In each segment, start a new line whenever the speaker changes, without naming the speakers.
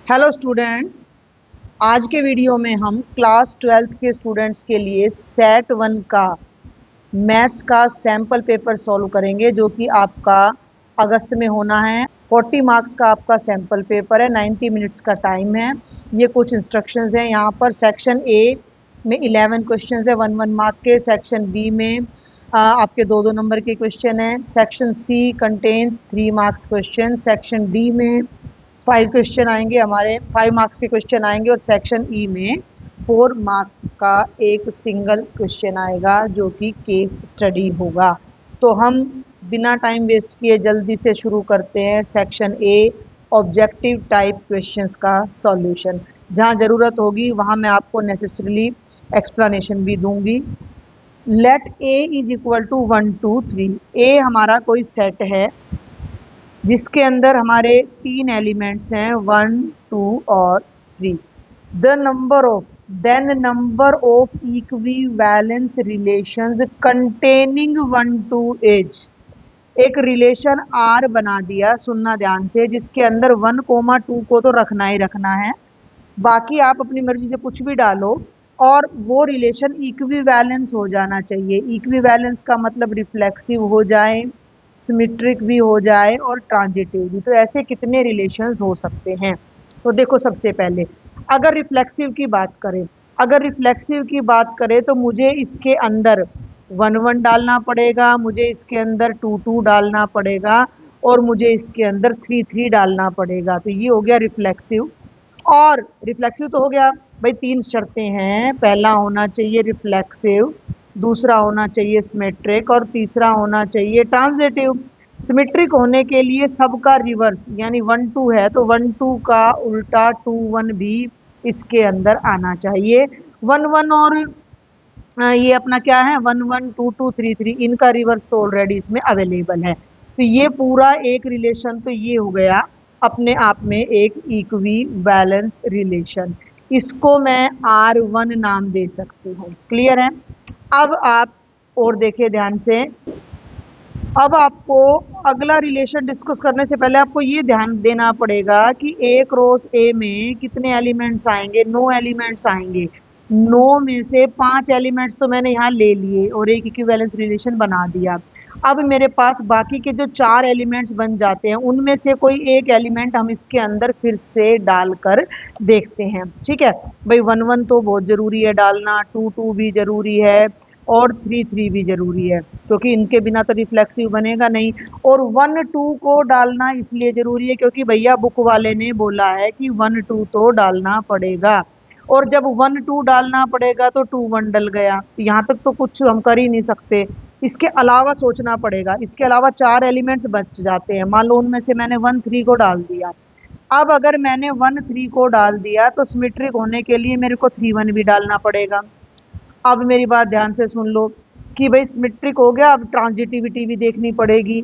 Hello students, आज के video में हम क्लास 12th के स्टूडेंट्स के लिए सेट 1 का मैथ्स का सैम्पल पेपर सॉल्व करेंगे, जो कि आपका अगस्त में होना है। 40 मार्क्स का आपका सैम्पल पेपर है, 90 मिनट्स का टाइम है। ये कुछ इंस्ट्रक्शंस हैं यहाँ पर। सेक्शन ए में 11 क्वेश्चंस है 1-1 मार्क के। सेक्शन बी में आपके 2-2 नंबर के क्वेश्चन हैं। Section C contains 3 marks question. Section D में 5 क्वेश्चन आएंगे, हमारे 5 मार्क्स के क्वेश्चन आएंगे। और सेक्शन ई में 4 मार्क्स का एक सिंगल क्वेश्चन आएगा, जो कि केस स्टडी होगा। तो हम बिना टाइम वेस्ट किए जल्दी से शुरू करते हैं section A, objective type questions का सॉल्यूशन। जहां ज़रूरत होगी वहां मैं आपको नेसेसरीली एक्सप्लेनेशन भी दूंगी। Let A is equal to 1 2 3। A हमारा कोई सेट है जिसके अंदर हमारे 3 एलिमेंट्स हैं 1 2 और 3। Then number of equivalence relations containing 1 2 is. एक रिलेशन आर बना दिया, सुनना ध्यान से, जिसके अंदर 1, 2 को तो रखना ही रखना है, बाकी आप अपनी मर्जी से कुछ भी डालो। और वो रिलेशन इक्विवेलेंस हो जाना चाहिए। इक्विवेलेंस का मतलब रिफ्लेक्सिव हो जाए, सिमेट्रिक भी हो जाए और ट्रांजिटिव भी। तो ऐसे कितने रिलेशंस हो सकते हैं? तो देखो, सबसे पहले अगर रिफ्लेक्सिव की बात करें तो मुझे इसके अंदर 1 1 डालना पड़ेगा, मुझे इसके अंदर 2 2 डालना पड़ेगा और मुझे इसके अंदर 3 3 डालना पड़ेगा। तो ये हो गया रिफ्लेक्सिव। और रिफ्लेक्सिव तो हो गया भाई, 3 शर्तें हैं। पहला होना चाहिए रिफ्लेक्सिव, दूसरा होना चाहिए सिमेट्रिक और तीसरा होना चाहिए ट्रांजिटिव। सिमेट्रिक होने के लिए सबका रिवर्स यानी 1 2 है तो 1 2 का उल्टा 2 1 भी इसके अंदर आना चाहिए। 1 1 और ये अपना क्या है, 1 1 2 2 3 3, इनका रिवर्स तो ऑलरेडी इसमें अवेलेबल है। तो ये पूरा एक रिलेशन तो ये हो गया अपने आप में एक इक्वी बैलेंस रिलेशन। इसको मैं R1 नाम दे सकती हूँ। क्लियर है? अब आप और देखिए ध्यान से। अब आपको अगला रिलेशन डिस्कस करने से पहले आपको ये ध्यान देना पड़ेगा कि ए क्रॉस ए में कितने एलिमेंट्स आएंगे। 9 एलिमेंट्स आएंगे। 9 में से 5 एलिमेंट्स तो मैंने यहाँ ले लिए और एक इक्विवेलेंस रिलेशन बना दिया। अब मेरे पास बाकी के जो 4 एलिमेंट्स बन जाते हैं, उनमें से कोई एक एलिमेंट हम इसके अंदर फिर से डालकर देखते हैं। ठीक है भाई, 1 1 तो बहुत जरूरी है डालना, 2 2 भी जरूरी है और 3 3 भी जरूरी है, क्योंकि इनके बिना तो रिफ्लेक्सिव बनेगा नहीं। और 1 2 को डालना इसलिए जरूरी है क्योंकि भैया बुक वाले ने बोला है कि 1 2 तो डालना पड़ेगा। और जब 1 2 डालना पड़ेगा तो 2 1 डल गया। यहाँ तक तो कुछ हम कर ही नहीं सकते, इसके अलावा सोचना पड़ेगा। इसके अलावा 4 एलिमेंट्स बच जाते हैं। मान लो उनमें से मैंने 1 3 को डाल दिया। अब अगर मैंने 1 3 को डाल दिया तो सिमेट्रिक होने के लिए मेरे को 3 1 भी डालना पड़ेगा। अब मेरी बात ध्यान से सुन लो कि भाई सिमेट्रिक हो गया, अब ट्रांजिटिविटी भी देखनी पड़ेगी।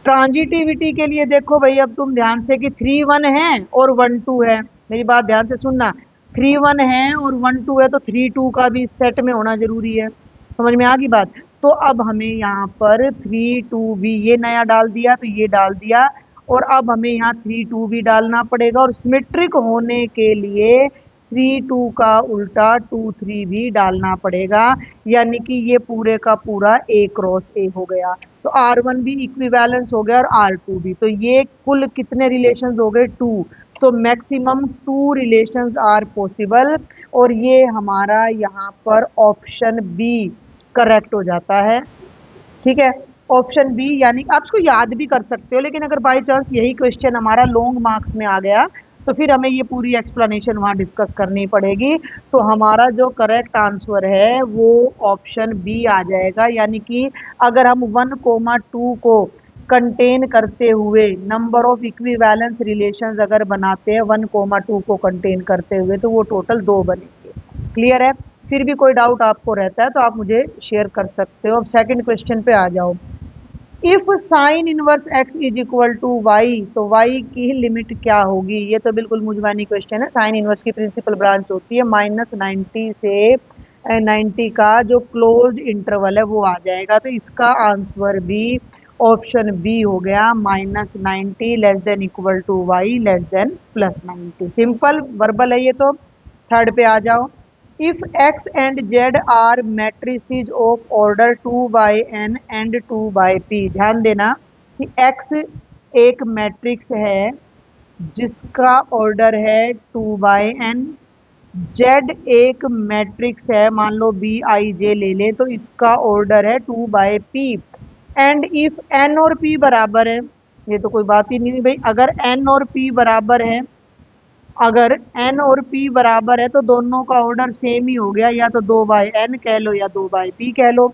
ट्रांजिटिविटी के लिए देखो भाई, अब तुम ध्यान से कि 3 1 है और 1 2 है। मेरी बात ध्यान से सुनना, 3 1 है और 1 2 है तो 3 2 का भी इस सेट में होना जरूरी है। समझ में आ गई बात? तो अब हमें यहाँ पर 3 2 भी, ये नया डाल दिया तो ये डाल दिया, और अब हमें यहाँ 3 2 भी डालना पड़ेगा। और सिमेट्रिक होने के लिए 3 2 का उल्टा 2 3 भी डालना पड़ेगा, यानी कि ये पूरे का पूरा ए क्रॉस ए हो गया। तो R1 भी इक्विवेलेंस हो गया और R2 भी। तो ये कुल कितने रिलेशंस हो गए? 2। तो मैक्सिमम 2 रिलेशंस आर पॉसिबल, और ये हमारा यहाँ पर ऑप्शन बी करेक्ट हो जाता है। ठीक है, ऑप्शन बी, यानी आप इसको याद भी कर सकते हो, लेकिन अगर बाई चांस यही क्वेश्चन हमारा लॉन्ग मार्क्स में आ गया तो फिर हमें ये पूरी एक्सप्लेनेशन वहाँ डिस्कस करनी पड़ेगी। तो हमारा जो करेक्ट आंसर है वो ऑप्शन बी आ जाएगा। यानी कि अगर हम 1 2 को कंटेन करते हुए नंबर ऑफ इक्विवेलेंस रिलेशंस अगर बनाते हैं 1 2 को कंटेन करते हुए, तो वो टोटल 2 बनेंगे। क्लियर है? फिर भी कोई डाउट आपको रहता है तो आप मुझे शेयर कर सकते हो। अब सेकंड क्वेश्चन पे आ जाओ। If sine inverse x is equal to y, तो वाई की लिमिट क्या होगी? ये तो बिल्कुल मुझबानी क्वेश्चन है। साइन इनवर्स की प्रिंसिपल ब्रांच होती है -90 से 90 का जो क्लोज इंटरवल है वो आ जाएगा। तो इसका आंसर भी ऑप्शन बी हो गया -90 less than equal to y less than +90। Simple verbal है ये तो। थर्ड पे आ जाओ। If x and z are matrices of order 2/n and 2/p। ध्यान देना कि एक्स एक मैट्रिक्स है जिसका ऑर्डर है 2/n, जेड एक मैट्रिक्स है, मान लो बी आई जे ले ले, तो इसका ऑर्डर है 2/p। एंड इफ एन और पी बराबर है, ये तो कोई बात ही नहीं हुई भाई। अगर एन और पी बराबर है, अगर एन और पी बराबर है तो दोनों का ऑर्डर सेम ही हो गया, या तो 2/n कह लो या 2/p कह लो।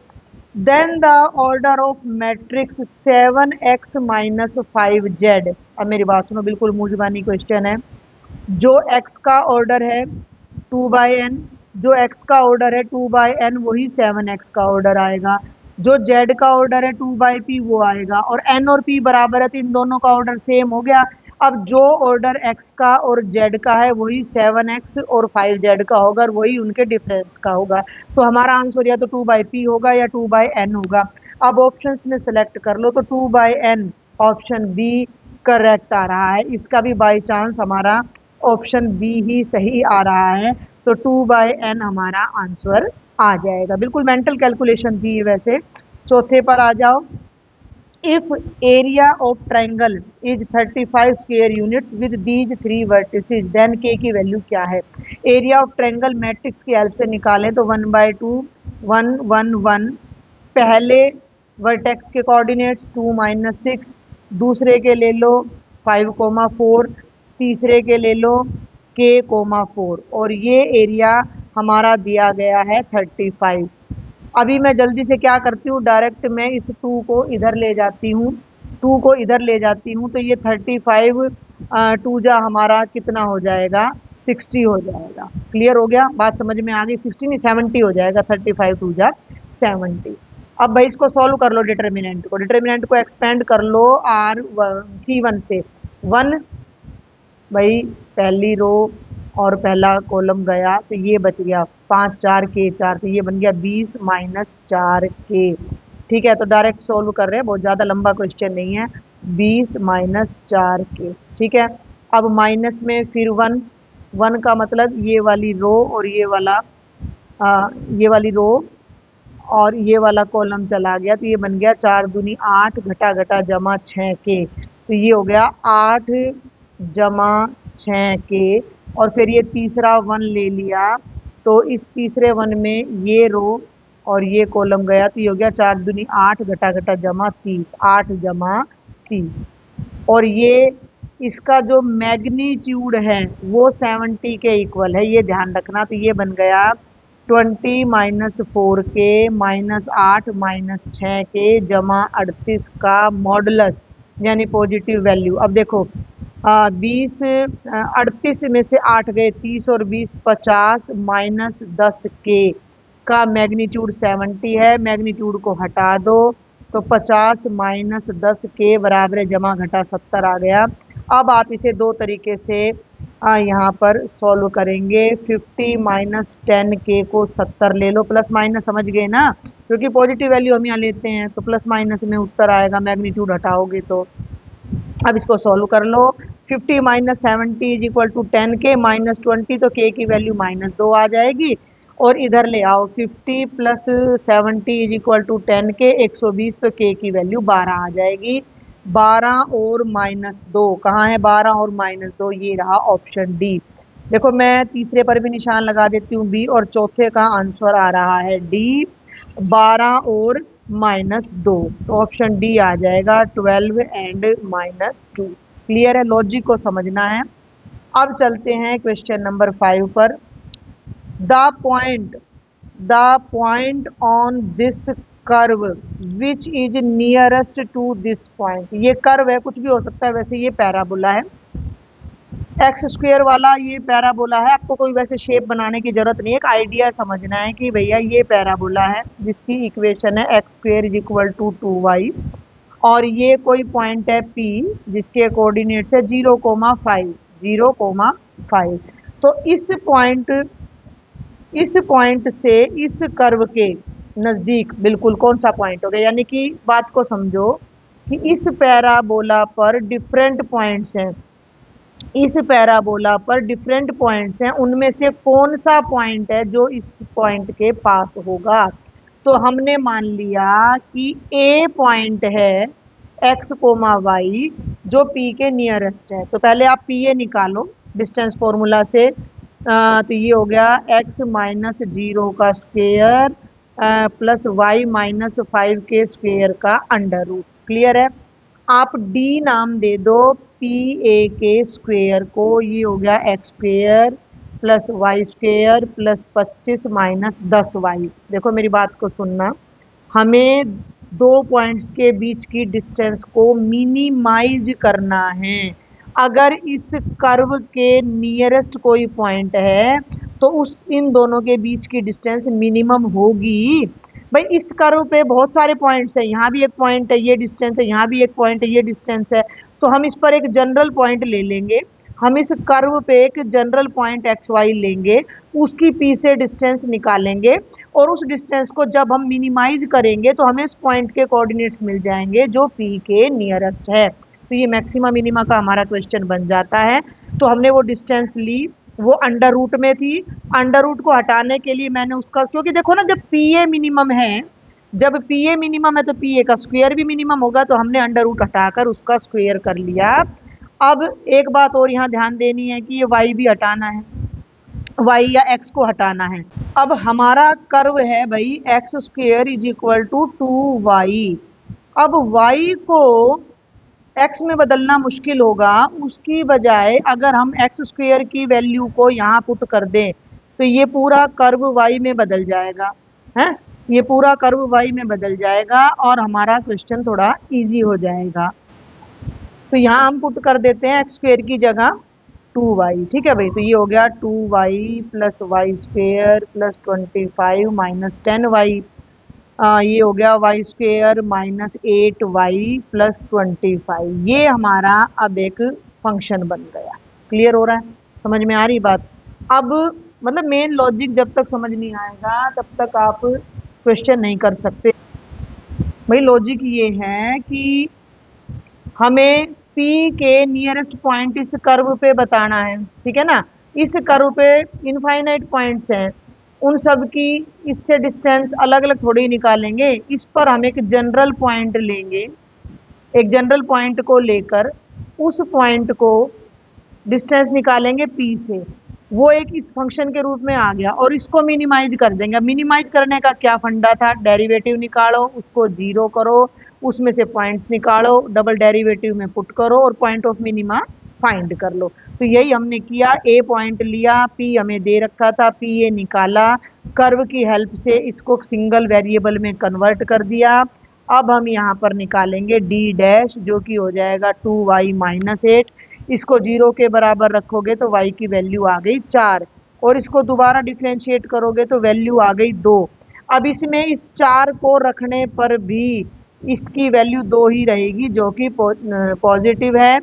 Then the order of matrix 7x - 5z। अब मेरी बात सुनो, बिल्कुल मुंह जुबानी क्वेश्चन है। जो x का ऑर्डर है 2/n, जो x का ऑर्डर है 2/n, वही 7x का ऑर्डर आएगा। जो z का ऑर्डर है 2/p वो आएगा, और n और p बराबर है तो इन दोनों का ऑर्डर सेम हो गया। अब जो ऑर्डर x का और z का है वही 7x और 5z का होगा, और वही उनके डिफरेंस का होगा। तो हमारा आंसर या तो 2/p होगा या 2/n होगा। अब ऑप्शंस में सेलेक्ट कर लो, तो 2/n ऑप्शन बी करेक्ट आ रहा है। इसका भी बाई चांस हमारा ऑप्शन बी ही सही आ रहा है, तो 2/n हमारा आंसर आ जाएगा। बिल्कुल मेंटल कैलकुलेशन थी वैसे। चौथे पर आ जाओ। If area of triangle is 35 square units with these 3 vertices, then k की वैल्यू क्या है। एरिया ऑफ ट्राइंगल मैट्रिक्स की हेल्प से निकालें तो 1/2 1 1 1। पहले वर्टेक्स के कोऑर्डिनेट्स 2 - 6, दूसरे के ले लो 5, 4, तीसरे के ले लो k, 4, और ये एरिया हमारा दिया गया है 35। अभी मैं जल्दी से क्या करती हूँ, डायरेक्ट मैं इस 2 को इधर ले जाती हूँ, 2 को इधर ले जाती हूँ, तो ये 35 2 जा हमारा कितना हो जाएगा, 60 हो जाएगा। क्लियर हो गया, बात समझ में आ गई। 60 नहीं 70 हो जाएगा, 35 2 जा 70। अब भाई इसको सॉल्व कर लो, डिटर्मिनेंट को एक्सपेंड कर लो आर C1 से। 1 भाई पहली रो और पहला कॉलम गया तो ये बच गया 5 4 के 4, तो ये बन गया 20 - 4 के। ठीक है, तो डायरेक्ट सोल्व कर रहे हैं, बहुत ज़्यादा लंबा क्वेश्चन नहीं है। 20 - 4 के। ठीक है, अब माइनस में फिर 1, 1 का मतलब ये वाली रो और ये वाली रो और ये वाला कॉलम चला गया, तो ये बन गया 4 दूनी 8 घटा घटा जमा 6 के, तो ये हो गया 8 जमा 6 के। और फिर ये तीसरा 1 ले लिया, तो इस तीसरे 1 में ये रो और ये कॉलम गया, तो ये हो गया 4 दूनी 8 घटा घटा जमा 30, 8 जमा 30। और ये इसका जो मैग्नीट्यूड है वो 70 के इक्वल है, ये ध्यान रखना। तो ये बन गया 20 - 4 के -8 -6 के जमा 38 का मॉडुलस, यानी पॉजिटिव वैल्यू। अब देखो 20 38 में से 8 गए 30 और 20 50 -10 के का मैग्नीट्यूड 70 है। मैग्नीट्यूड को हटा दो तो 50 - 10 के बराबर जमा घटा 70 आ गया। अब आप इसे दो तरीके से यहाँ पर सॉल्व करेंगे। 50 - 10 के को 70 ले लो, प्लस माइनस समझ गए ना, क्योंकि पॉजिटिव वैल्यू हम यहाँ लेते हैं तो प्लस माइनस में उत्तर आएगा, मैग्नीट्यूड हटाओगे तो। अब इसको सॉल्व कर लो। 50 - 70 इज इक्वल टू 10 के -20, तो के की वैल्यू -2 आ जाएगी। और इधर ले आओ 50 + 70 इज इक्वल टू 10 के 120, तो के की वैल्यू 12 आ जाएगी। 12 और -2 कहाँ है, 12 और -2 ये रहा ऑप्शन डी। देखो मैं तीसरे पर भी निशान लगा देती हूँ बी, और चौथे का आंसर आ रहा है डी, 12 और -2, तो ऑप्शन डी आ जाएगा 12 एंड -2। क्लियर है, लॉजिक को समझना है। अब चलते हैं क्वेश्चन नंबर 5 पर। The point the point on this curve which is nearest to this point. ये कर्व है, कुछ भी हो सकता है, वैसे ये पैराबोला है। एक्स स्क्वेयर वाला ये पैराबोला है, आपको कोई वैसे शेप बनाने की जरूरत नहीं है, एक आइडिया समझना है कि भैया ये पैराबोला है जिसकी इक्वेशन है x² is equal to 2y, और ये कोई पॉइंट है P जिसके कोऑर्डिनेट्स है 0,5 0,5। तो इस पॉइंट से इस कर्व के नज़दीक बिल्कुल कौन सा पॉइंट होगा, यानी कि बात को समझो। कि इस पैराबोला पर डिफरेंट पॉइंट्स हैं, इस पैराबोला पर डिफरेंट पॉइंट्स हैं, उनमें से कौन सा पॉइंट है जो इस पॉइंट के पास होगा। तो हमने मान लिया कि ए पॉइंट है एक्स कोमा वाई जो पी के नियरेस्ट है। तो पहले आप पी ए निकालो डिस्टेंस फॉर्मूला से। तो ये हो गया एक्स माइनस 0 का स्क्वेयर प्लस वाई माइनस 5 के स्क्वेयर का अंडर रूट। क्लियर है। आप डी नाम दे दो पी ए के स्क्वेयर को। ये हो गया x square plus y square plus 25 minus 10 y. देखो मेरी बात को सुनना, हमें दो पॉइंट्स के बीच की डिस्टेंस को मिनिमाइज करना है। अगर इस कर्व के नियरेस्ट कोई पॉइंट है तो उस इन दोनों के बीच की डिस्टेंस मिनिमम होगी। भाई इस कर्व पे बहुत सारे पॉइंट्स हैं, यहाँ भी एक पॉइंट है, ये डिस्टेंस है, यहाँ भी एक पॉइंट है, ये डिस्टेंस है। तो हम इस पर एक जनरल पॉइंट ले लेंगे। हम इस कर्व पे एक जनरल पॉइंट एक्स वाई लेंगे, उसकी पी से डिस्टेंस निकालेंगे और उस डिस्टेंस को जब हम मिनिमाइज करेंगे तो हमें इस पॉइंट के कोऑर्डिनेट्स मिल जाएंगे जो पी के नियरेस्ट है। तो ये मैक्सिमा मिनिमा का हमारा क्वेश्चन बन जाता है। तो हमने वो डिस्टेंस ली, वो अंडर रूट में थी। अंडर रूट को हटाने के लिए मैंने उसका, क्योंकि देखो ना जब पी ए मिनिमम है, जब पी ए मिनिमम है तो पी ए का स्क्वायर भी मिनिमम होगा, तो हमने अंडर रूट हटाकर उसका स्क्वायर कर लिया। अब एक बात और यहाँ ध्यान देनी है कि ये वाई भी हटाना है, वाई या एक्स को हटाना है। अब हमारा कर्व है भाई x square is equal to 2y। अब y को x में बदलना मुश्किल होगा, उसकी बजाय अगर हम एक्स स्क्वेयर की वैल्यू को यहाँ पुट कर दें तो ये पूरा कर्व y में बदल जाएगा है, ये पूरा कर्व y में बदल जाएगा और हमारा क्वेश्चन थोड़ा इजी हो जाएगा। तो यहाँ हम पुट कर देते हैं एक्स स्क्वेयर की जगह 2y। ठीक है भाई, तो ये हो गया 2y plus y square plus 25 minus 10y। ये हो गया Y square minus 8y plus 25। ये हमारा अब एक फंक्शन बन गया। क्लियर हो रहा है, समझ में आ रही बात। अब मतलब मेन लॉजिक जब तक समझ नहीं आएगा तब तक आप क्वेश्चन नहीं कर सकते। भाई लॉजिक ये है कि हमें P के नियरेस्ट पॉइंट इस कर्व पे बताना है। ठीक है ना, इस कर्व पे इनफाइनाइट पॉइंट्स हैं, उन सब की इससे डिस्टेंस अलग अलग थोड़ी निकालेंगे। इस पर हम एक जनरल पॉइंट लेंगे, एक जनरल पॉइंट को लेकर उस पॉइंट को डिस्टेंस निकालेंगे P से। वो एक इस फंक्शन के रूप में आ गया और इसको मिनिमाइज कर देंगे। मिनिमाइज करने का क्या फंडा था, डेरिवेटिव निकालो, उसको जीरो करो, उसमें से पॉइंट्स निकालो, डबल डेरिवेटिव में पुट करो और पॉइंट ऑफ मिनिमा फाइंड कर लो। तो यही हमने किया। ए पॉइंट लिया, पी हमें दे रखा था, पी ए निकाला, कर्व की हेल्प से इसको सिंगल वेरिएबल में कन्वर्ट कर दिया। अब हम यहाँ पर निकालेंगे डी डैश जो कि हो जाएगा 2y माइनस 8। इसको 0 के बराबर रखोगे तो y की वैल्यू आ गई 4 और इसको दोबारा डिफ्रेंशिएट करोगे तो वैल्यू आ गई 2। अब इसमें इस 4 को रखने पर भी इसकी वैल्यू 2 ही रहेगी जो कि पॉजिटिव है।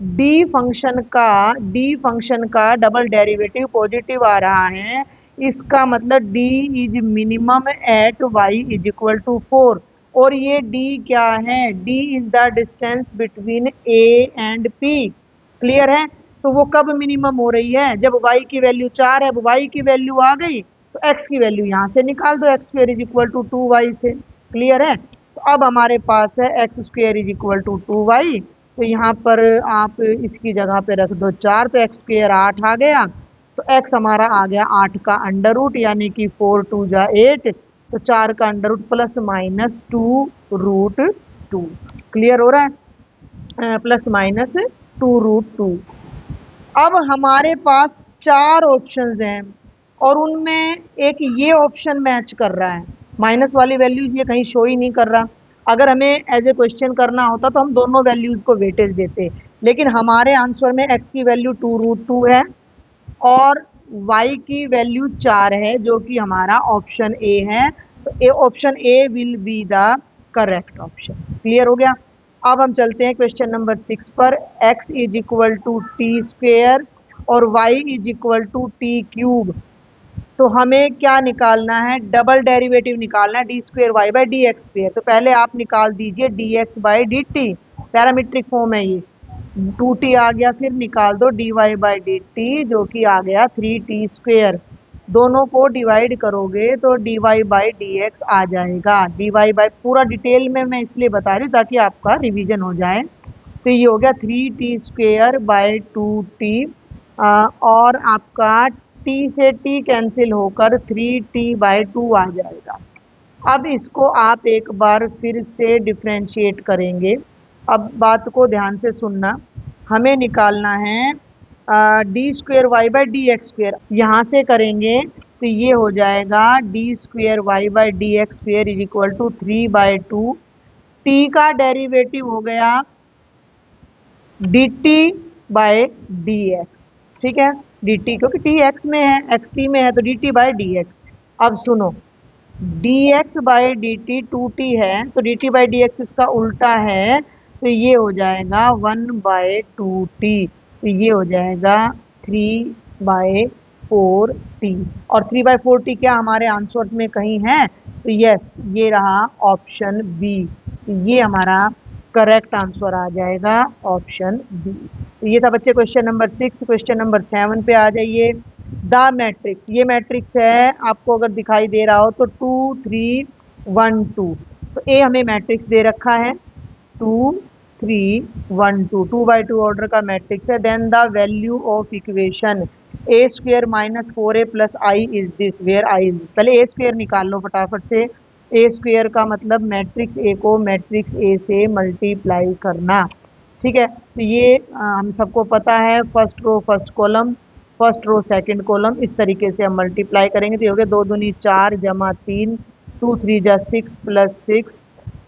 डी फंक्शन का डबल डेरिवेटिव पॉजिटिव आ रहा है, इसका मतलब D is minimum at y is equal to 4। और ये d क्या है, d is the distance between a and p। Clear है। तो वो कब मिनिमम हो रही है, जब y की वैल्यू 4 है, अब y की वैल्यू आ गई तो x की वैल्यू यहाँ से निकाल दो, x square is equal to 2y से। क्लियर है। तो अब हमारे पास है x square is equal to 2y। तो यहाँ पर आप इसकी जगह पे रख दो 4, तो एक्स स्क्वेयर 8 आ गया। तो x हमारा आ गया 8 का अंडर रूट यानी कि 4 2 जा 8, तो 4 का under root plus minus 2 root 2। Clear हो रहा है, प्लस माइनस 2 रूट 2। अब हमारे पास 4 ऑप्शंस हैं और उनमें एक ये ऑप्शन मैच कर रहा है, माइनस वाली वैल्यूज ये कहीं शो ही नहीं कर रहा। अगर हमें एज ए क्वेश्चन करना होता तो हम दोनों वैल्यूज को वेटेज देते, लेकिन हमारे आंसर में x की वैल्यू 2 रूट 2 है और y की वैल्यू 4 है जो कि हमारा ऑप्शन ए है। तो option A will be the correct option. Clear हो गया। अब हम चलते हैं क्वेश्चन नंबर 6 पर। x is equal to t square और y is equal to t cube. तो हमें क्या निकालना है, डबल डेरिवेटिव निकालना है d square y by d x square. तो पहले आप निकाल दीजिए d x by d t, parametric form है ये, 2t आ गया, फिर निकाल दो d y by d t जो कि आ गया 3t स्क्वेयर। दोनों को डिवाइड करोगे तो d y by d x आ जाएगा। डी वाई बाई पूरा डिटेल में मैं इसलिए बता रही हूँ ताकि आपका रिवीजन हो जाए। तो ये हो गया 3t स्क्वेयर बाई 2t, और आपका t से t कैंसिल होकर 3t बाई 2 आ जाएगा। अब इसको आप एक बार फिर से डिफ्रेंशिएट करेंगे। अब बात को ध्यान से सुनना, हमें निकालना है d square y by d x square. यहाँ से करेंगे तो ये हो जाएगा d square y by d x square is equal to 3/2। T का डेरिवेटिव हो गया d t by d x, ठीक है, डी टी क्योंकि टी एक्स में है, एक्स टी में है, तो d t by d x. अब सुनो, d x by d t 2t है, तो d t by d x इसका उल्टा है, तो ये हो जाएगा 1/2t। तो ये हो जाएगा 3/4t। और 3/4t क्या हमारे आंसर्स में कहीं है? तो यस, ये रहा ऑप्शन बी। तो ये हमारा करेक्ट आंसर आ जाएगा ऑप्शन बी। तो ये था बच्चे क्वेश्चन नंबर 6। क्वेश्चन नंबर 7 पे आ जाइए। द मैट्रिक्स, ये मैट्रिक्स है, आपको अगर दिखाई दे रहा हो तो 2 3 1 2। तो ए हमें मैट्रिक्स दे रखा है 2 3 1 2, 2/2 ऑर्डर का मैट्रिक्स है। Then the value of equation a square minus 4a plus I is this, where I is this. पहले ए स्क्वेयर निकाल लो फटाफट से। ए स्क्वेयर का मतलब मैट्रिक्स ए को मैट्रिक्स ए से मल्टीप्लाई करना, ठीक है। तो ये हम सबको पता है, first row first column, first row second column, इस तरीके से हम मल्टीप्लाई करेंगे। तो ये हो गया 2 दूनी 4 जमा 3, 2 3 जा 6 प्लस 6,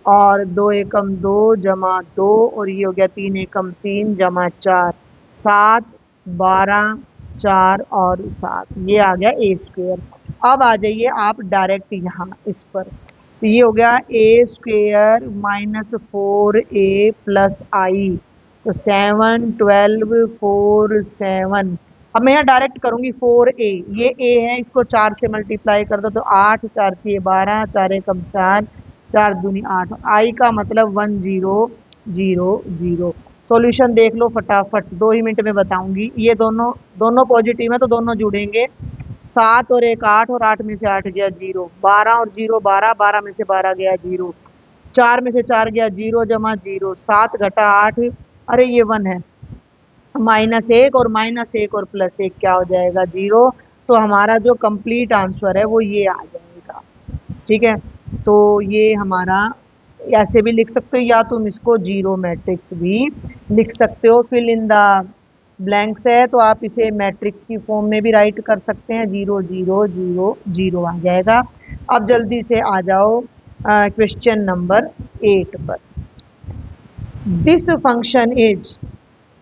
और 2 एकम 2 जमा 2, और ये हो गया 3 एकम 3 जमा 4, 7 12 4 और 7, ये आ गया ए स्क्वेयर। अब आ जाइए आप डायरेक्ट यहाँ इस पर। तो ये हो गया ए स्क्वेयर माइनस 4a प्लस आई, तो 7 12 4 7। अब मैं यहाँ डायरेक्ट करूंगी 4a, ये a है, इसको 4 से मल्टीप्लाई कर दो तो 8 4 3 12, 4 एकम 4, 4 दूनी 8, आई का मतलब 1 0 0 0। सॉल्यूशन देख लो फटाफट, 2 ही मिनट में बताऊंगी। ये दोनों पॉजिटिव है तो दोनों जुड़ेंगे, 7 और 1 8, और 8 में से 8 गया 0, 12 और 0 12, 12 में से 12 गया 0, 4 में से 4 गया 0 जमा 0, 7 घटा 8, अरे ये 1 है, -1 और -1 और +1 क्या हो जाएगा 0। तो हमारा जो कंप्लीट आंसर है वो ये आ जाएगा, ठीक है। तो ये हमारा ऐसे भी लिख सकते हो, या तुम इसको जीरो मैट्रिक्स भी लिख सकते हो। फिल इन द ब्लैंक्स है तो आप इसे मैट्रिक्स की फॉर्म में भी राइट कर सकते हैं, 0 0 0 0 आ जाएगा। अब जल्दी से आ जाओ क्वेश्चन नंबर 8 पर। This function is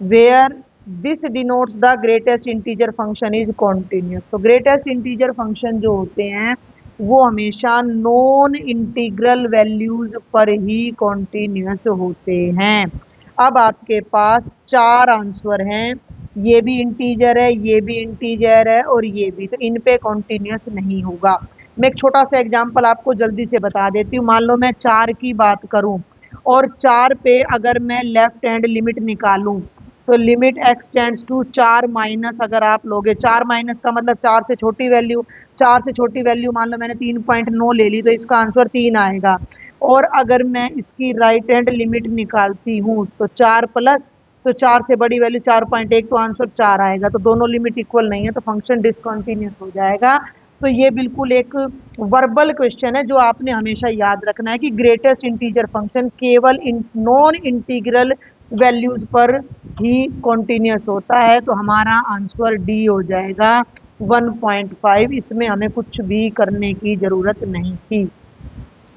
where this denotes the greatest integer function is continuous. तो ग्रेटेस्ट इंटीजर फंक्शन जो होते हैं वो हमेशा नॉन इंटीग्रल वैल्यूज पर ही कॉन्टिन्यूस होते हैं। अब आपके पास 4 आंसर हैं, ये भी इंटीजर है, ये भी इंटीजर है, और ये भी, तो इन पे कॉन्टिन्यूस नहीं होगा। मैं एक छोटा सा एग्जांपल आपको जल्दी से बता देती हूँ। मान लो मैं 4 की बात करूं और 4 पे अगर मैं लेफ्ट हैंड लिमिट निकालूं तो limit x tends to 4 minus, अगर आप लोगे 4 माइनस का मतलब 4 से छोटी वैल्यू, 4 से छोटी वैल्यू मान लो मैंने 3.9 ले ली तो इसका आंसर 3 आएगा। और अगर मैं इसकी राइट हैंड लिमिट निकालती हूँ तो 4 प्लस, तो 4 से बड़ी वैल्यू 4.1, तो आंसर 4 आएगा। तो दोनों लिमिट इक्वल नहीं है तो फंक्शन डिसकंटिन्यूअस हो जाएगा। तो ये बिल्कुल एक वर्बल क्वेश्चन है जो आपने हमेशा याद रखना है कि ग्रेटेस्ट इंटीजर फंक्शन केवल नॉन इंटीग्रल वैल्यूज पर ही कॉन्टिन्यूअस होता है। तो हमारा आंसर डी हो जाएगा 1.5, इसमें हमें कुछ भी करने की जरूरत नहीं थी।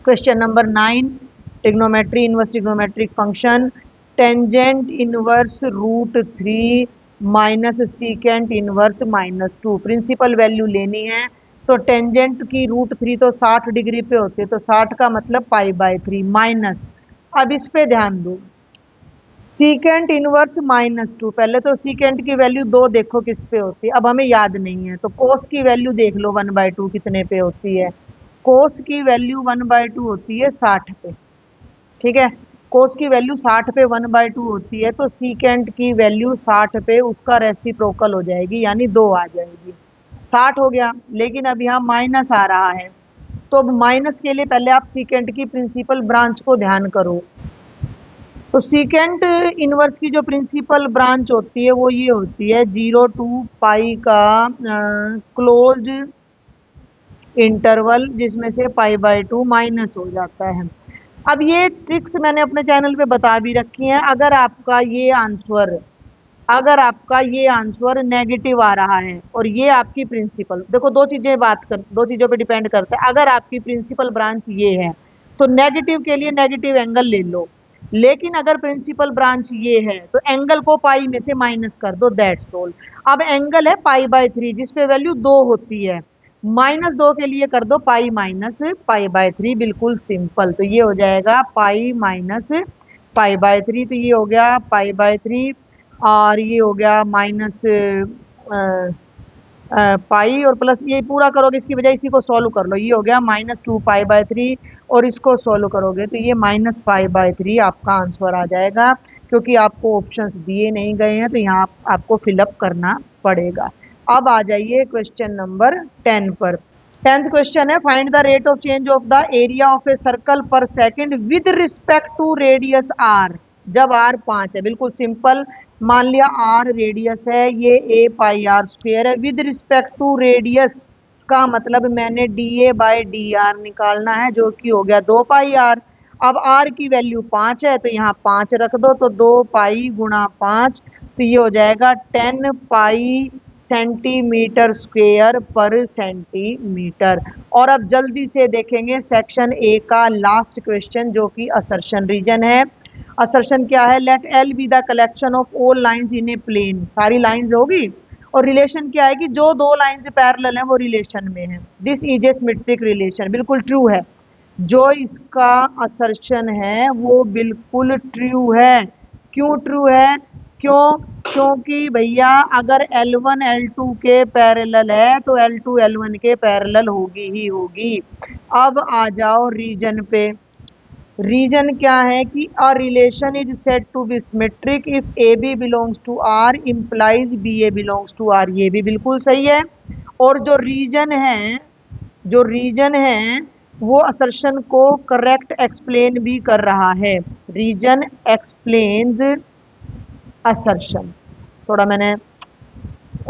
Question number 9, trigonometry inverse trigonometric function tangent inverse √3 minus secant inverse -2। Principal value लेनी है तो टेंजेंट की √3 तो 60 डिग्री पे होते, तो 60 का मतलब π/3 माइनस। अब इस पे ध्यान दो, सीकेंट इनवर्स -2, पहले तो सीकेंट की वैल्यू 2 देखो किस पे होती है, अब हमें याद नहीं है तो कोस की वैल्यू देख लो 1/2 कितने पे होती है। कोस की वैल्यू 1/2 होती है 60 पे, ठीक है। कोस की वैल्यू 60 पे 1/2 होती है, तो सीकेंट की वैल्यू 60 पे उसका रेसिप्रोकल हो जाएगी, यानी 2 आ जाएगी। 60 हो गया, लेकिन अब यहाँ माइनस आ रहा है, तो अब माइनस के लिए पहले आप सीकेंट की प्रिंसिपल ब्रांच को ध्यान करो। तो सीकेंट इनवर्स की जो प्रिंसिपल ब्रांच होती है वो ये होती है 0 to पाई का क्लोज इंटरवल, जिसमें से π/2 माइनस हो जाता है। अब ये ट्रिक्स मैंने अपने चैनल पे बता भी रखी हैं। अगर आपका ये आंसर नेगेटिव आ रहा है और ये आपकी प्रिंसिपल, देखो दो चीज़ों पे डिपेंड करता है। अगर आपकी प्रिंसिपल ब्रांच ये है तो नेगेटिव के लिए नेगेटिव एंगल ले लो, लेकिन अगर प्रिंसिपल ब्रांच ये है तो एंगल को पाई में से माइनस कर दो, दैट्स ऑल। अब एंगल है π/3 जिस पे वैल्यू 2 होती है, -2 के लिए कर दो पाई माइनस π/3, बिल्कुल सिंपल। तो ये हो जाएगा पाई माइनस π/3, तो ये हो गया π/3, और ये हो गया माइनस पाई और प्लस, ये पूरा करोगे इसकी बजाय इसी को सॉल्व कर लो, ये हो गया -2π/3, और इसको सॉल्व करोगे तो ये -π/3 आपका आंसर आ जाएगा, क्योंकि आपको ऑप्शंस दिए नहीं गए हैं तो यहाँ आपको फिलअप करना पड़ेगा। अब आ जाइए क्वेश्चन नंबर 10 पर। 10th क्वेश्चन है, find the rate of change of the area of a circle per second with respect to radius r, जब आर 5 है। बिल्कुल सिंपल, मान लिया आर रेडियस है, ये a πr² है, विद रिस्पेक्ट टू रेडियस का मतलब मैंने dA/dr निकालना है, जो कि हो गया 2πr। अब r की वैल्यू 5 है तो यहाँ 5 रख दो, तो 2π गुणा 5, तो ये हो जाएगा 10π सेंटीमीटर स्क्वेयर पर सेंटीमीटर। और अब जल्दी से देखेंगे सेक्शन ए का लास्ट क्वेश्चन, जो कि असर्शन रीजन है। असर्शन क्या है? Let l be the collection of all lines in a plane, सारी लाइंस होगी, और रिलेशन क्या है कि जो दो लाइंस पैरेलल हैं वो रिलेशन में है। This is a symmetric relation, बिल्कुल ट्रू है। जो इसका असर्शन है वो बिल्कुल ट्रू है। क्यों ट्रू है? क्योंकि भैया अगर L1 L2 के पैरेलल है तो L2 L1 के पैरेलल होगी ही होगी। अब आ जाओ रीजन पे। रीजन क्या है कि a relation is said to be symmetric if a b belongs to r implies b a belongs to r, ये भी बिल्कुल सही है। और जो रीजन है वो असर्शन को करेक्ट एक्सप्लेन भी कर रहा है। रीजन एक्सप्लेन्स असर्शन, थोड़ा मैंने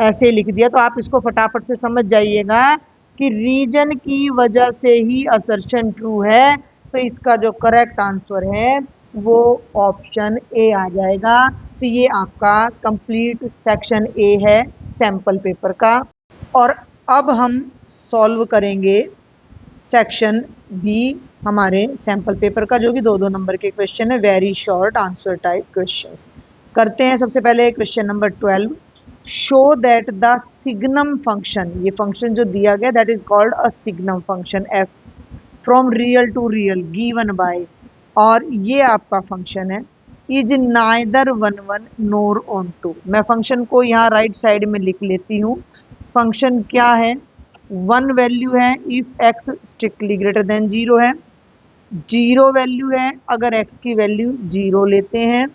ऐसे लिख दिया तो आप इसको फटाफट से समझ जाइएगा कि रीजन की वजह से ही असर्शन ट्रू है। तो इसका जो करेक्ट आंसर है वो ऑप्शन ए आ जाएगा। तो ये आपका कंप्लीट सेक्शन ए है सैंपल पेपर का। और अब हम सॉल्व करेंगे सेक्शन बी हमारे सैंपल पेपर का, जो कि 2-2 नंबर के क्वेश्चन है, very short answer type questions. करते हैं सबसे पहले question number 12। Show that the signum function, ये फंक्शन जो दिया गया that is called a signum function f from real to real given by, और ये आपका फंक्शन है, इज नाइदर 1 नोर ऑन 2। मैं फंक्शन को यहाँ राइट साइड में लिख लेती हूँ। फंक्शन क्या है? 1 वैल्यू है if x strictly greater than 0 है, 0 वैल्यू है अगर x की वैल्यू 0 लेते हैं,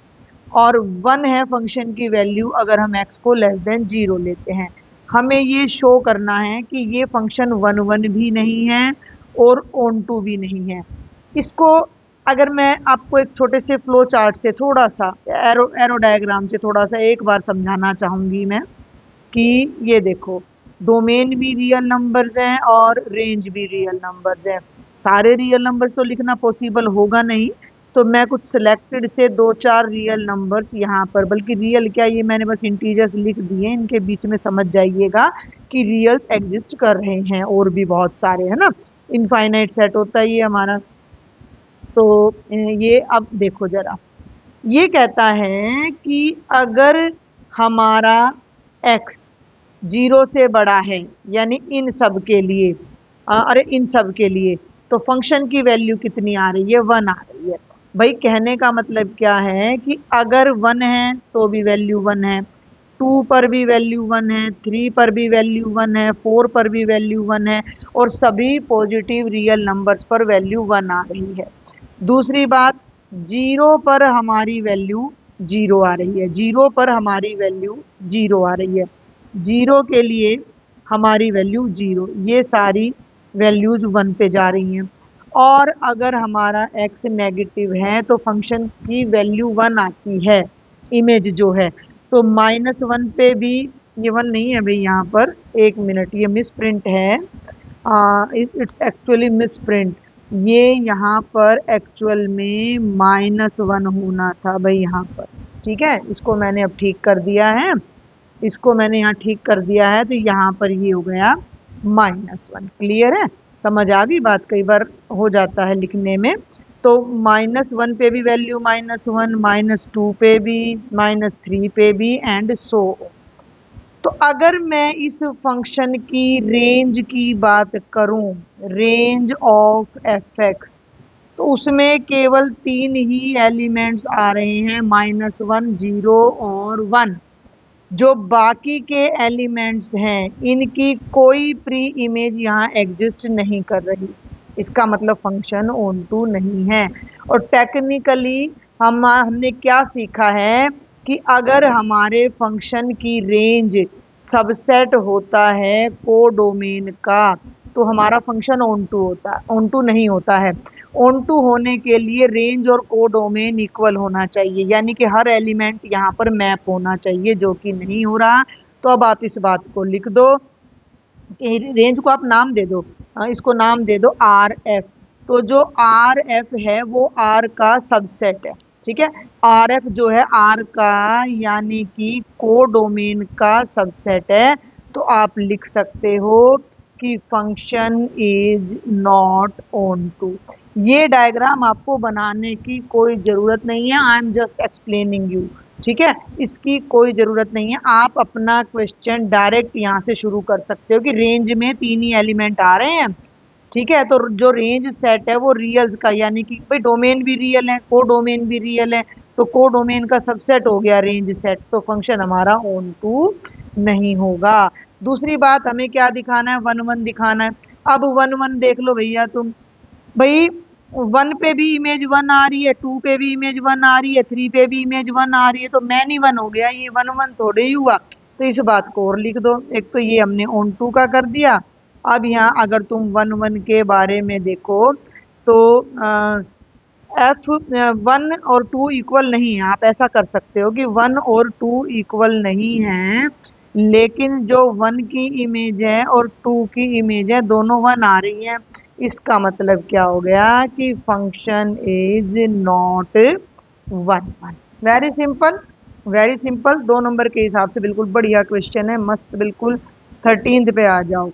और 1 है फंक्शन की वैल्यू अगर हम x को लेस देन 0 लेते हैं। हमें ये शो करना है कि ये फंक्शन 1 भी नहीं है और ऑन टू भी नहीं है। इसको अगर मैं आपको एक छोटे से फ्लो चार्ट से, थोड़ा सा एरो डायग्राम से थोड़ा सा एक बार समझाना चाहूँगी मैं, कि ये देखो डोमेन भी रियल नंबर्स हैं और रेंज भी रियल नंबर्स हैं। सारे रियल नंबर्स तो लिखना पॉसिबल होगा नहीं, तो मैं कुछ सिलेक्टेड से 2-4 रियल नंबर्स यहाँ पर, बल्कि रियल क्या, ये मैंने बस इंटीजर्स लिख दिए, इनके बीच में समझ जाइएगा कि रियल्स एग्जिस्ट कर रहे हैं, और भी बहुत सारे है ना, इनफाइनाइट सेट होता है ये हमारा। तो ये अब देखो जरा, ये कहता है कि अगर हमारा x 0 से बड़ा है, यानी इन सब के लिए, इन सब के लिए, तो फंक्शन की वैल्यू कितनी आ रही है? 1 आ रही है। भाई कहने का मतलब क्या है कि अगर 1 है तो भी वैल्यू 1 है, 2 पर भी वैल्यू 1 है, 3 पर भी वैल्यू 1 है, 4 पर भी वैल्यू 1 है, और सभी पॉजिटिव रियल नंबर्स पर वैल्यू 1 आ रही है। दूसरी बात, 0 पर हमारी वैल्यू 0 आ रही है, 0 पर हमारी वैल्यू 0 आ रही है, 0 के लिए हमारी वैल्यू 0, ये सारी वैल्यूज 1 पे जा रही हैं। और अगर हमारा x नेगेटिव है तो फंक्शन की वैल्यू 1 आती है, इमेज जो है। तो -1 पे भी ये 1 नहीं है भाई, यहाँ पर 1 मिनट, ये मिस प्रिंट है, इट्स एक्चुअली मिस प्रिंट। ये यहाँ पर एक्चुअल में -1 होना था भाई यहाँ पर, ठीक है। इसको मैंने अब ठीक कर दिया है, इसको मैंने यहाँ ठीक कर दिया है, तो यहाँ पर ये हो गया -1। क्लियर है, समझ आ गई बात, कई बार हो जाता है लिखने में। तो -1 पे भी वैल्यू -1, -2 पे भी, -3 पे भी, एंड सो। तो अगर मैं इस फंक्शन की रेंज की बात करूं, रेंज ऑफ fx, तो उसमें केवल 3 ही एलिमेंट्स आ रहे हैं, -1, 0 और 1। जो बाकी के एलिमेंट्स हैं इनकी कोई प्री इमेज यहाँ एग्जिस्ट नहीं कर रही, इसका मतलब फंक्शन ऑन टू नहीं है। और टेक्निकली हमने क्या सीखा है कि अगर हमारे फंक्शन की रेंज सबसेट होता है कोडोमेन का, तो हमारा फंक्शन ऑन टू होता है, ऑन टू नहीं होता है। ऑन टू होने के लिए रेंज और कोडोमेन इक्वल होना चाहिए, यानी कि हर एलिमेंट यहाँ पर मैप होना चाहिए, जो कि नहीं हो रहा। तो अब आप इस बात को लिख दो, रेंज को आप नाम दे दो, इसको नाम दे दो आर एफ। तो जो आर एफ है वो आर का सबसेट है, ठीक है। आर एफ जो है आर का यानी कि कोडोमेन का सबसेट है। तो आप लिख सकते हो कि function is not onto. ये डायग्राम आपको बनाने की कोई जरूरत नहीं है, I am just explaining you, ठीक है। इसकी कोई जरूरत नहीं है, आप अपना क्वेश्चन डायरेक्ट यहाँ से शुरू कर सकते हो कि रेंज में 3 ही एलिमेंट आ रहे हैं, ठीक है। तो जो रेंज सेट है वो रियल्स का, यानी कि भाई डोमेन भी रियल है, को डोमेन भी रियल है, तो को डोमेन का सबसेट हो गया रेंज सेट, तो फंक्शन हमारा ऑन टू नहीं होगा। दूसरी बात, हमें क्या दिखाना है, 1 1 दिखाना है। अब 1 1 देख लो भैया तुम, भाई 1 पे भी इमेज 1 आ रही है, 2 पे भी इमेज 1 आ रही है, 3 पे भी इमेज 1 आ रही है, तो मैनी 1 हो गया, ये 1 1 थोड़े ही हुआ। तो इस बात को और लिख दो, एक तो ये हमने ऑन टू का कर दिया। अब यहाँ अगर तुम 1 1 के बारे में देखो तो F1 और 2 इक्वल नहीं है, आप ऐसा कर सकते हो कि 1 और 2 इक्वल नहीं है, लेकिन जो 1 की इमेज है और 2 की इमेज है दोनों 1 आ रही है। इसका मतलब क्या हो गया कि function is not 1 1। Very simple, very simple, 2 number के हिसाब से बिल्कुल बढ़िया क्वेश्चन है, मस्त बिल्कुल। 13th पे आ जाओ,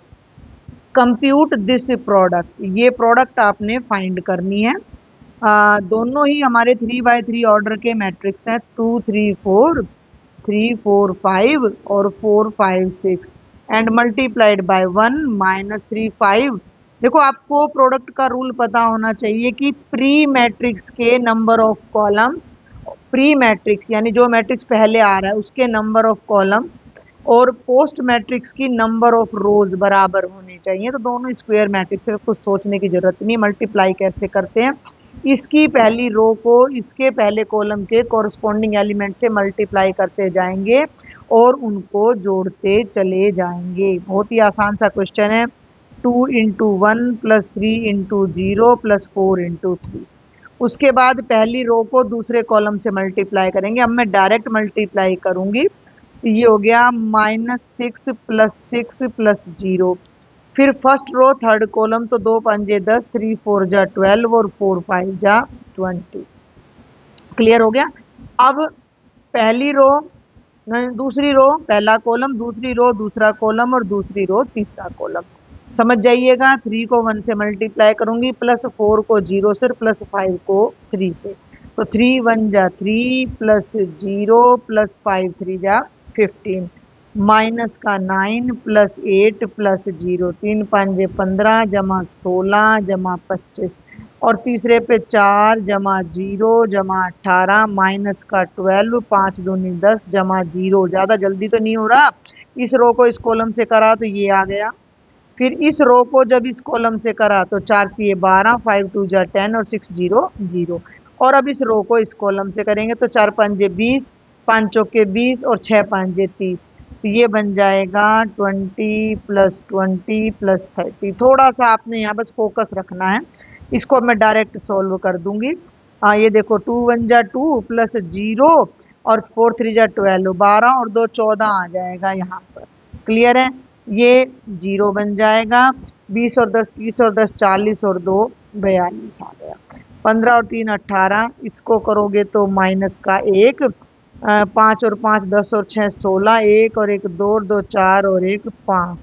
कंप्यूट दिस प्रोडक्ट, ये प्रोडक्ट आपने फाइंड करनी है। दोनों ही हमारे 3x3 ऑर्डर के मैट्रिक्स हैं, 2 3 4, 3 4 5 और 4 5 6, एंड मल्टीप्लाइड बाय 1 -3 5। देखो आपको प्रोडक्ट का रूल पता होना चाहिए कि प्री मैट्रिक्स के number of columns, pre matrix यानी जो मैट्रिक्स पहले आ रहा है उसके नंबर ऑफ कॉलम्स और पोस्ट मैट्रिक्स की नंबर ऑफ रोज बराबर होने चाहिए। तो दोनों स्क्वायर मैट्रिक्स है, कुछ सोचने की जरूरत नहीं। मल्टीप्लाई कैसे करते हैं, इसकी पहली रो को इसके पहले कॉलम के कॉरस्पॉन्डिंग एलिमेंट से मल्टीप्लाई करते जाएंगे और उनको जोड़ते चले जाएंगे। बहुत ही आसान सा क्वेश्चन है। 2 into 1 plus 3 into 0 plus 4 into 3। उसके बाद पहली रो को दूसरे कॉलम से मल्टीप्लाई करेंगे। अब मैं डायरेक्ट मल्टीप्लाई करूंगी, ये हो गया -6 प्लस 6 प्लस 0। फिर फर्स्ट रो थर्ड कॉलम, तो 2 पंजे 10, 3 4 जा 12 और 4 5 जा 20। क्लियर हो गया। अब पहली रो दूसरी रो पहला कॉलम, दूसरी रो दूसरा कॉलम और दूसरी रो तीसरा कॉलम। समझ जाइएगा, 3 को 1 से मल्टीप्लाई करूंगी, प्लस 4 को 0 से, प्लस 5 को 3 से। तो 3 1 जा 3 प्लस 0 प्लस 5 3 जा 15, माइनस का 9 प्लस 8 प्लस 0, 3 5 15 जमा 16 जमा 25। और तीसरे पे 4 जमा 0 जमा 18 माइनस का 12 5 दूनी 10 जमा 0। ज़्यादा जल्दी तो नहीं हो रहा। इस रो को इस कॉलम से करा तो ये आ गया। फिर इस रो को जब इस कॉलम से करा तो 4 तिये 12 5 2 जा 10 और 6 0 0। और अब इस रो को इस कॉलम से करेंगे तो 4 5 जे 20 5 चौके 20 और 6 5 जे 30। तो ये बन जाएगा 20 प्लस 20 प्लस 30। थोड़ा सा आपने यहाँ बस फोकस रखना है। इसको अब मैं डायरेक्ट सॉल्व कर दूंगी। हाँ ये देखो 2 1 जा 2 प्लस 0 और 4 3 जा 12 12 और 2 14 आ जाएगा यहाँ पर। क्लियर है। ये 0 बन जाएगा। 20 और 10 30 और 10 40 और 2 42 आ गया। 15 और 3 18। इसको करोगे तो माइनस का 1 5 और 5 10 और 6 16 1 और 1 2 और 2 4 और 1 5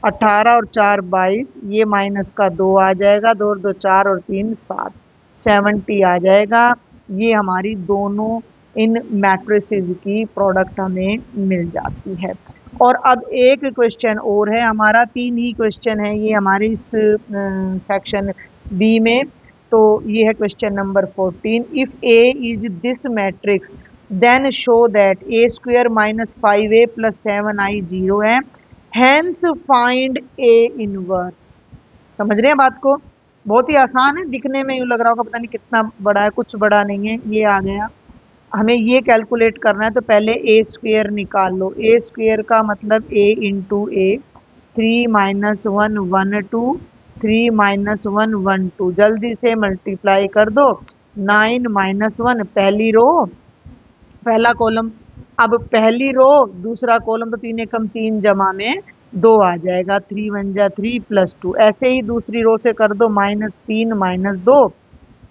18 और 4 22। ये माइनस का 2 आ जाएगा। 2 और 2 4 और 3 7 70 आ जाएगा। ये हमारी दोनों इन मैट्रिसेस की प्रोडक्ट हमें मिल जाती है। और अब एक क्वेश्चन और है हमारा। 3 ही क्वेश्चन है ये हमारे इस सेक्शन बी में। तो ये है question number 14। If a is this matrix then show that a square minus 5a plus 7i 0 है। Hence find a inverse. समझ रहे हैं बात को। बहुत ही आसान है। दिखने में यूँ लग रहा होगा पता नहीं कितना बड़ा है, कुछ बड़ा नहीं है। ये आ गया। हमें ये कैलकुलेट करना है तो पहले ए स्क्वेयर निकाल लो। ए स्क्वेयर का मतलब ए इंटू ए। 3 माइनस 1 1 2 3 माइनस 1 1 2। जल्दी से मल्टीप्लाई कर दो। 9 माइनस 1 पहली रो पहला कॉलम। अब पहली रो दूसरा कॉलम तो 3 एकम 3 जमा में 2 आ जाएगा। 3 1 जा 3 प्लस 2। ऐसे ही दूसरी रो से कर दो माइनस 3 माइनस 2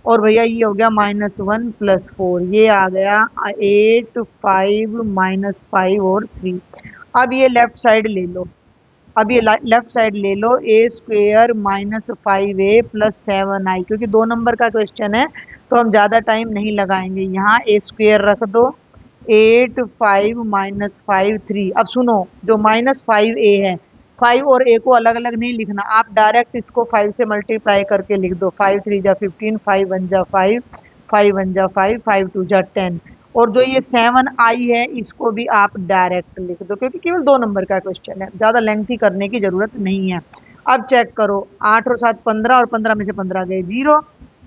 और भैया ये हो गया माइनस 1 प्लस 4। ये आ गया 8 5 माइनस 5 और 3। अब ये लेफ्ट साइड ले लो। अब ये लेफ्ट साइड ले लो। A square minus 5a plus 7i। क्योंकि 2 नंबर का क्वेश्चन है तो हम ज़्यादा टाइम नहीं लगाएंगे। यहाँ ए स्क्वेयर रख दो। 8 5 माइनस 5 3। अब सुनो जो माइनस 5a है 5 और a को अलग अलग नहीं लिखना। आप डायरेक्ट इसको 5 से मल्टीप्लाई करके लिख दो। 5 3 जा 15 5 1 जा 5 5 1 जा 5 5 2 जा 10। और जो ये 7i है इसको भी आप डायरेक्ट लिख दो क्योंकि केवल 2 नंबर का क्वेश्चन है। ज़्यादा लेंथी करने की ज़रूरत नहीं है। अब चेक करो 8 और 7 15 और 15 में से 15 गए 0।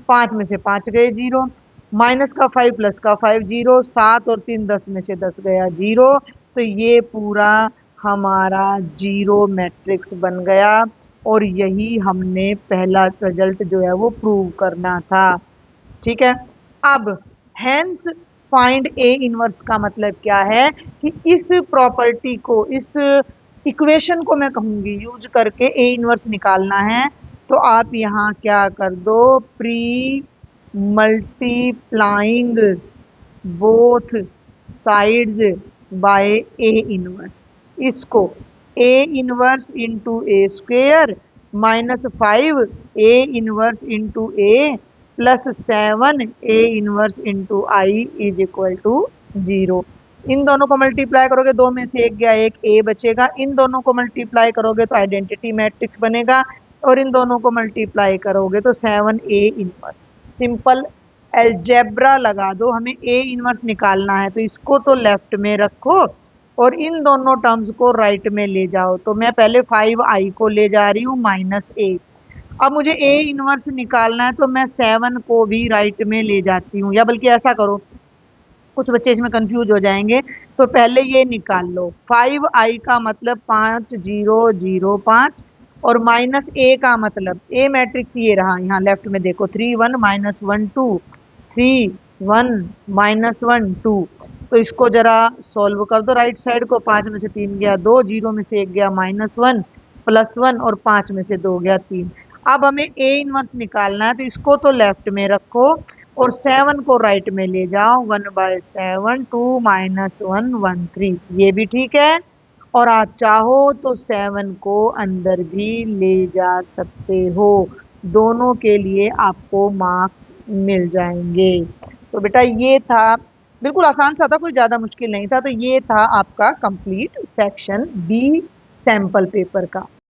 5 में से 5 गए 0। माइनस का 5 प्लस का 5 0। 7 और 3 10 में से 10 गया 0। तो ये पूरा हमारा 0 मैट्रिक्स बन गया। और यही हमने पहला रिजल्ट जो है वो प्रूव करना था। ठीक है। अब हेंस फाइंड ए इनवर्स का मतलब क्या है कि इस प्रॉपर्टी को इस इक्वेशन को मैं कहूंगी यूज करके ए इनवर्स निकालना है। तो आप यहाँ क्या कर दो pre multiplying both sides by a inverse. इसको a inverse into a square minus 5 a inverse into a plus 7 a inverse into I is equal to 0। इन दोनों को मल्टीप्लाई करोगे 2 में से 1 गया 1 ए बचेगा। इन दोनों को मल्टीप्लाई करोगे तो आइडेंटिटी मैट्रिक्स बनेगा। और इन दोनों को मल्टीप्लाई करोगे तो 7 ए इनवर्स। सिंपल एल्जेब्रा लगा दो। हमें ए इनवर्स निकालना है तो इसको तो लेफ्ट में रखो और इन दोनों टर्म्स को राइट में ले जाओ। तो मैं पहले 5i को ले जा रही हूँ माइनस ए। अब मुझे ए इनवर्स निकालना है तो मैं 7 को भी राइट में ले जाती हूँ। या बल्कि ऐसा करो कुछ बच्चे इसमें कंफ्यूज हो जाएंगे तो पहले ये निकाल लो। 5i का मतलब 5 0 0 5 और माइनस ए का मतलब ए मैट्रिक्स ये रहा। यहाँ लेफ्ट में देखो 3 1 माइनस 1 2 3 1 माइनस 1 2। तो इसको जरा सॉल्व कर दो राइट साइड को। 5 में से 3 गया 2 0 में से 1 गया माइनस 1 प्लस 1 और 5 में से 2 गया 3। अब हमें ए इनवर्स निकालना है तो इसको तो लेफ्ट में रखो और 7 को राइट में ले जाओ। 1/7 2 माइनस 1 1 3। ये भी ठीक है। और आप चाहो तो 7 को अंदर भी ले जा सकते हो। दोनों के लिए आपको मार्क्स मिल जाएंगे। तो बेटा ये था बिल्कुल आसान सा था, कोई ज़्यादा मुश्किल नहीं था। तो ये था आपका complete section b sample paper का।